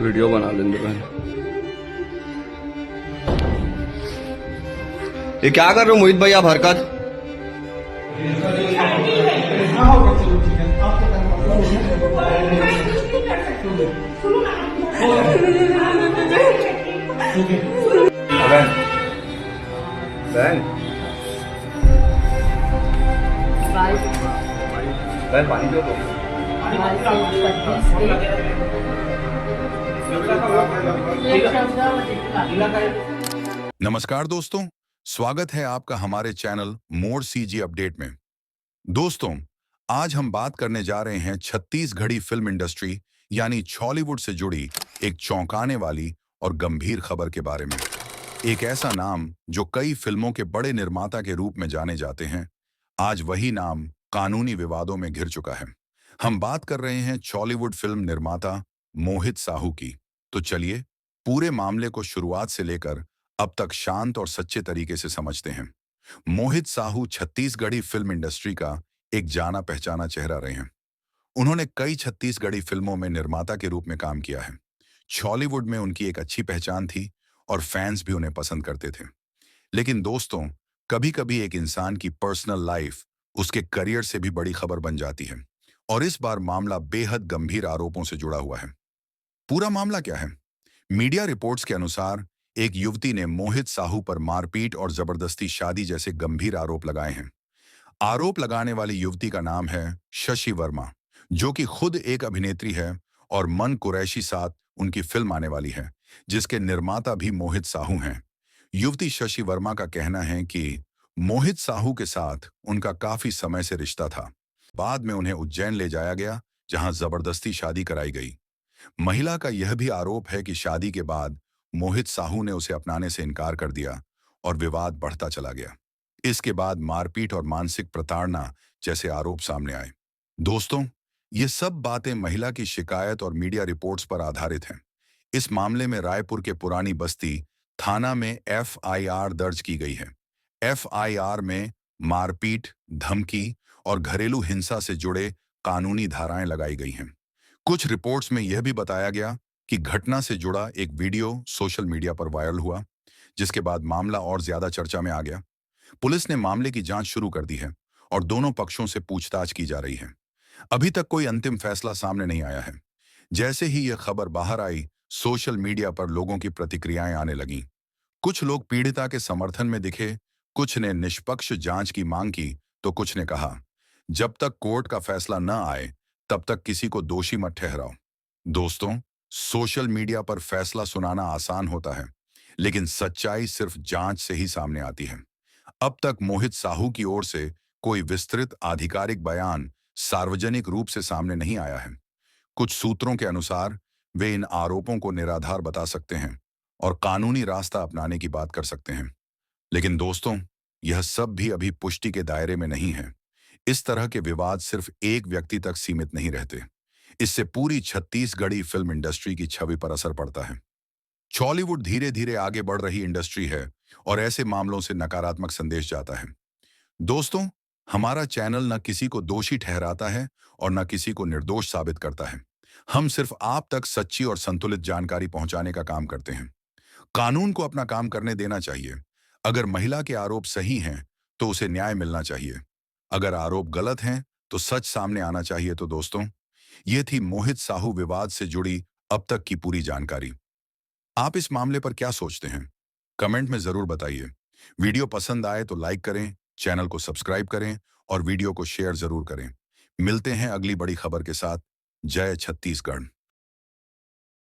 Video बना लेंगे पहले। ये क्या कर रहे हो मोहित भाई आप हरकत? बहन बहन बहन पानी दो तो। नमस्कार दोस्तों, स्वागत है आपका हमारे चैनल मोर सीजी अपडेट में। दोस्तों, आज हम बात करने जा रहे हैं छत्तीसगढ़ी फिल्म इंडस्ट्री यानी छॉलीवुड से जुड़ी एक चौंकाने वाली और गंभीर खबर के बारे में। एक ऐसा नाम जो कई फिल्मों के बड़े निर्माता के रूप में जाने जाते हैं, आज वही नाम कानूनी विवादों में घिर चुका है। हम बात कर रहे हैं छॉलीवुड फिल्म निर्माता मोहित साहू की। तो चलिए पूरे मामले को शुरुआत से लेकर अब तक शांत और सच्चे तरीके से समझते हैं। मोहित साहू छत्तीसगढ़ी फिल्म इंडस्ट्री का एक जाना पहचाना चेहरा रहे हैं। उन्होंने कई छत्तीसगढ़ी फिल्मों में निर्माता के रूप में काम किया है। छॉलीवुड में उनकी एक अच्छी पहचान थी और फैंस भी उन्हें पसंद करते थे। लेकिन दोस्तों, कभी-कभी एक इंसान की पर्सनल लाइफ उसके करियर से भी बड़ी खबर बन जाती है। और इस बार मामला बेहद गंभीर आरोपों से जुड़ा हुआ है। पूरा मामला क्या है? मीडिया रिपोर्ट्स के अनुसार एक युवती ने मोहित साहू पर मारपीट और जबरदस्ती शादी जैसे गंभीर आरोप लगाए हैं। आरोप लगाने वाली युवती का नाम है शशि वर्मा, जो कि खुद एक अभिनेत्री है और मन कुरैशी साथ उनकी फिल्म आने वाली है, जिसके निर्माता भी मोहित साहू हैं। युवती शशि वर्मा का कहना है कि मोहित साहू के साथ उनका काफी समय से रिश्ता था। बाद में उन्हें उज्जैन ले जाया गया, जहां जबरदस्ती शादी कराई गई। महिला का यह भी आरोप है कि शादी के बाद मोहित साहू ने उसे अपनाने से इनकार कर दिया और विवाद बढ़ता चला गया। इसके बाद मारपीट और मानसिक प्रताड़ना जैसे आरोप सामने आए। दोस्तों, ये सब बातें महिला की शिकायत और मीडिया रिपोर्ट्स पर आधारित हैं। इस मामले में रायपुर के पुरानी बस्ती थाना में एफआईआर दर्ज की गई है। एफआईआर में मारपीट, धमकी और घरेलू हिंसा से जुड़े कानूनी धाराएं लगाई गई हैं। कुछ रिपोर्ट्स में यह भी बताया गया कि घटना से जुड़ा एक वीडियो सोशल मीडिया पर वायरल हुआ, जिसके बाद मामला और ज्यादा चर्चा में आ गया। पुलिस ने मामले की जांच शुरू कर दी है और दोनों पक्षों से पूछताछ की जा रही है। अभी तक कोई अंतिम फैसला सामने नहीं आया है। जैसे ही यह खबर बाहर आई, सोशल मीडिया पर लोगों की प्रतिक्रियाएं आने लगीं। कुछ लोग पीड़िता के समर्थन में दिखे, कुछ ने निष्पक्ष जांच की मांग की, तो कुछ ने कहा, जब तक कोर्ट का फैसला न आए, तब तक किसी को दोषी मत ठहराओ। दोस्तों, सोशल मीडिया पर फैसला सुनाना आसान होता है, लेकिन सच्चाई सिर्फ जांच से ही सामने आती है। अब तक मोहित साहू की ओर से कोई विस्तृत आधिकारिक बयान सार्वजनिक रूप से सामने नहीं आया है। कुछ सूत्रों के अनुसार वे इन आरोपों को निराधार बता सकते हैं और कानूनी रास्ता अपनाने की बात कर सकते हैं। लेकिन दोस्तों, यह सब भी अभी पुष्टि के दायरे में नहीं है। इस तरह के विवाद सिर्फ एक व्यक्ति तक सीमित नहीं रहते। इससे पूरी छत्तीसगढ़ी फिल्म इंडस्ट्री की छवि पर असर पड़ता है। छॉलीवुड धीरे धीरे आगे बढ़ रही इंडस्ट्री है और ऐसे मामलों से नकारात्मक संदेश जाता है। दोस्तों, हमारा चैनल न किसी को दोषी ठहराता है और न किसी को निर्दोष साबित करता है। हम सिर्फ आप तक सच्ची और संतुलित जानकारी पहुंचाने का काम करते हैं। कानून को अपना काम करने देना चाहिए। अगर महिला के आरोप सही हैं, तो उसे न्याय मिलना चाहिए। अगर आरोप गलत हैं, तो सच सामने आना चाहिए। तो दोस्तों, ये थी मोहित साहू विवाद से जुड़ी अब तक की पूरी जानकारी। आप इस मामले पर क्या सोचते हैं? कमेंट में जरूर बताइए। वीडियो पसंद आए तो लाइक करें, चैनल को सब्सक्राइब करें और वीडियो को शेयर जरूर करें। मिलते हैं अगली बड़ी खबर के साथ। जय छत्तीसगढ़।